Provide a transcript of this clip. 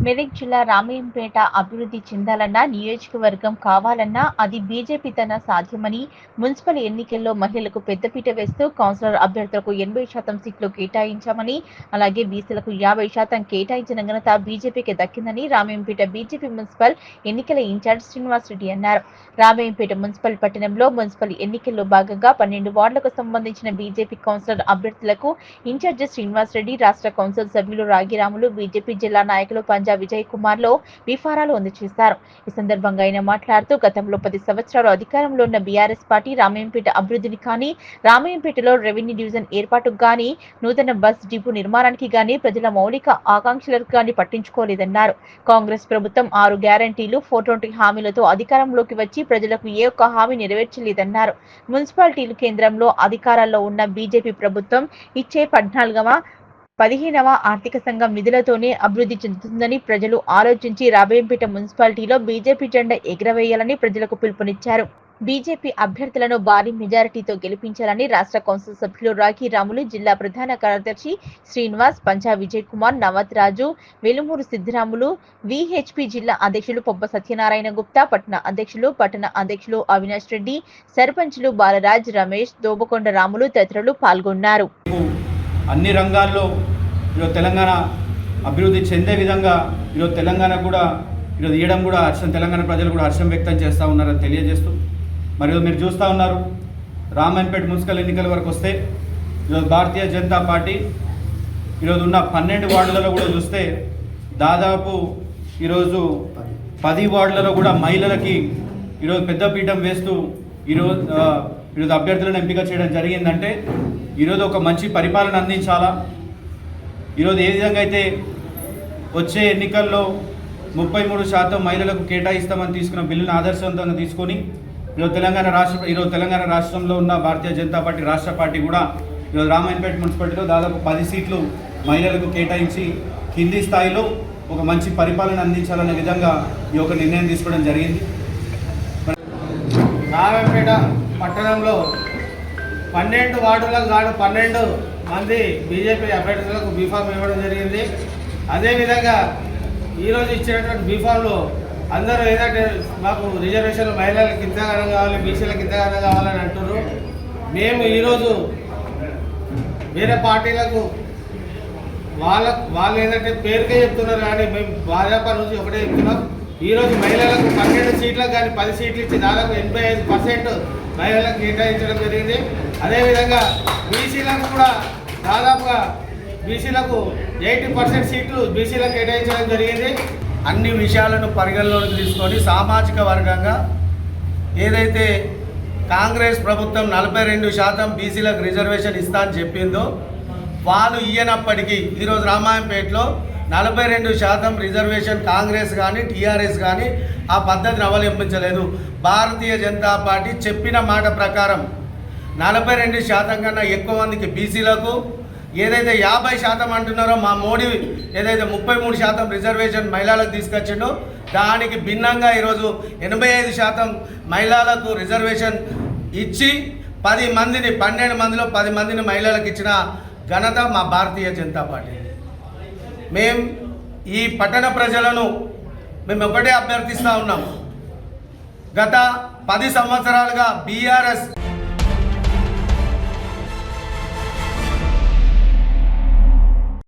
మెదక్ జిల్లా రామయ్యంపేట అభివృద్ధి చెందాలన్నా, నియోజకవర్గం కావాలన్నా అది బీజేపీ తన సాధ్యమని, మున్సిపల్ ఎన్నికల్లో మహిళలకు పెద్దపీట వేస్తూ కౌన్సిలర్ అభ్యర్థులకు 80% సీట్లు కేటాయించామని, అలాగే బీసీలకు 50% కేటాయించిన ఘనత బీజేపీకి దక్కిందని రామయ్యంపేట బీజేపీ మున్సిపల్ ఎన్నికల ఇన్ఛార్జ్ శ్రీనివాసరెడ్డి అన్నారు. రామయ్యంపేట మున్సిపల్ పట్టణంలో మున్సిపల్ ఎన్నికల్లో భాగంగా 12 వార్డులకు సంబంధించిన బీజేపీ కౌన్సిలర్ అభ్యర్థులకు ఇన్ఛార్జ్ శ్రీనివాసరెడ్డి, రాష్ట్ర కౌన్సిల్ సభ్యులు రాగిరాములు, బీజేపీ జిల్లా నాయకులు పంజా విజయ్ కుమార్ లో విఫారాలు అందజేశారు. ఈ సందర్భంగా ఆయన మాట్లాడుతూ గతంలో 10 సంవత్సరాలు అధికారంలో ఉన్న బీఆర్ఎస్ పార్టీ రామయ్యంపేట అభివృద్ధిని కానీ, రామయ్యంపేటలో రెవెన్యూ డివిజన్ ఏర్పాటుకు గానీ, నూతన బస్ డిపో నిర్మాణానికి గానీ, ప్రజల మౌలిక ఆకాంక్షలకు గానీ పట్టించుకోలేదన్నారు. కాంగ్రెస్ ప్రభుత్వం 6 గ్యారంటీలు, 420 హామీలతో అధికారంలోకి వచ్చి ప్రజలకు ఏ ఒక్క హామీ నెరవేర్చలేదన్నారు. మున్సిపాలిటీలు కేంద్రంలో అధికారాల్లో ఉన్న బీజేపీ ప్రభుత్వం ఇచ్చే 15వ ఆర్థిక సంఘం నిధులతోనే అభివృద్ధి చెందుతుందని ప్రజలు ఆలోచించి రామయ్యంపేట మున్సిపాలిటీలో బీజేపీ జెండా ఎగురవేయాలని ప్రజలకు పిలుపునిచ్చారు. బీజేపీ అభ్యర్థులను భారీ మెజారిటీతో గెలిపించాలని రాష్ట్ర కౌన్సిల్ సభ్యులు రాఖీరాములు, జిల్లా ప్రధాన కార్యదర్శి శ్రీనివాస్, పంజా విజయ్ కుమార్, నవత్ రాజు, వెలుమూరు సిద్ధిరాములు, విహెచ్పి జిల్లా అధ్యక్షులు పొబ్బ సత్యనారాయణ గుప్తా, పట్టణ అధ్యక్షులు అవినాష్ రెడ్డి, సర్పంచులు బాలరాజ్, రమేష్, దోబకొండ రాములు తదితరులు పాల్గొన్నారు. అన్ని రంగాల్లో ఈరోజు తెలంగాణ అభివృద్ధి చెందే విధంగా ఈరోజు తెలంగాణ కూడా ఈరోజు ఇవ్వడం కూడా తెలంగాణ ప్రజలు కూడా హర్షం వ్యక్తం చేస్తూ ఉన్నారని తెలియజేస్తూ, మరియు మీరు చూస్తూ ఉన్నారు రామయ్యంపేట మున్సిపల్ ఎన్నికల వరకు వస్తే ఈరోజు భారతీయ జనతా పార్టీ ఈరోజు ఉన్న 12 వార్డులలో కూడా చూస్తే దాదాపు ఈరోజు 10 వార్డులలో కూడా మహిళలకి ఈరోజు పెద్ద పీఠం వేస్తూ ఈరోజు అభ్యర్థులను ఎంపిక చేయడం జరిగిందంటే ఈరోజు ఒక మంచి పరిపాలన అందించాలా. ఈరోజు ఏ విధంగా అయితే వచ్చే ఎన్నికల్లో 33% మహిళలకు కేటాయిస్తామని తీసుకున్న బిల్లును ఆదర్శవంతంగా తీసుకొని ఈరోజు తెలంగాణ రాష్ట్రంలో ఉన్న భారతీయ జనతా పార్టీ రాష్ట్ర పార్టీ కూడా ఈరోజు రామయ్యంపేట మున్సిపాలిటీలో దాదాపు 10 సీట్లు మహిళలకు కేటాయించి కింది స్థాయిలో ఒక మంచి పరిపాలన అందించాలనే విధంగా ఈ యొక్క నిర్ణయం తీసుకోవడం జరిగింది. రామయ్యంపేట పట్టణంలో 12 వార్డులకు గాను 12 మంది బీజేపీ అభ్యర్థులకు బీఫామ్ ఇవ్వడం జరిగింది. అదేవిధంగా ఈరోజు ఇచ్చినటువంటి బీఫామ్లో అందరూ ఏదంటే మాకు రిజర్వేషన్లు మహిళలకు ఇంతగానం కావాలి, బీసీలకు ఇంతగానం కావాలని అంటున్నారు. మేము ఈరోజు వేరే పార్టీలకు వాళ్ళు ఏదంటే పేరుకే చెప్తున్నారు, కానీ మేము భాజపా నుంచి ఒకటే చెప్తున్నాం. ఈరోజు మహిళలకు 12 సీట్లకు కానీ 10 సీట్లు ఇచ్చి దాదాపు 85% మహిళలకు కేటాయించడం జరిగింది. అదేవిధంగా బీసీలకు కూడా దాదాపుగా బీసీలకు 80% సీట్లు బీసీలకు కేటాయించడం జరిగింది. అన్ని విషయాలను పరిగణలోకి తీసుకొని సామాజిక వర్గంగా ఏదైతే కాంగ్రెస్ ప్రభుత్వం 42% బీసీలకు రిజర్వేషన్ ఇస్తా అని చెప్పిందో వాళ్ళు ఇయ్యనప్పటికీ ఈరోజు రామాయంపేటలో 42% రిజర్వేషన్ కాంగ్రెస్ కానీ టీఆర్ఎస్ కానీ ఆ పద్ధతిని అవలంబించలేదు. భారతీయ జనతా పార్టీ చెప్పిన మాట ప్రకారం 42% కన్నా ఎక్కువ మందికి బీసీలకు ఏదైతే 50% అంటున్నారో మా మోడీ ఏదైతే 33% రిజర్వేషన్ మహిళలకు తీసుకొచ్చిండో దానికి భిన్నంగా ఈరోజు 85% మహిళలకు రిజర్వేషన్ ఇచ్చి 12 మందిలో 10 మందిని మహిళలకు ఇచ్చిన ఘనత మా భారతీయ జనతా పార్టీ. మేము ఈ పట్టణ ప్రజలను మేము ఒకటే అభ్యర్థిస్తూ ఉన్నాం. గత 10 సంవత్సరాలుగా బీఆర్ఎస్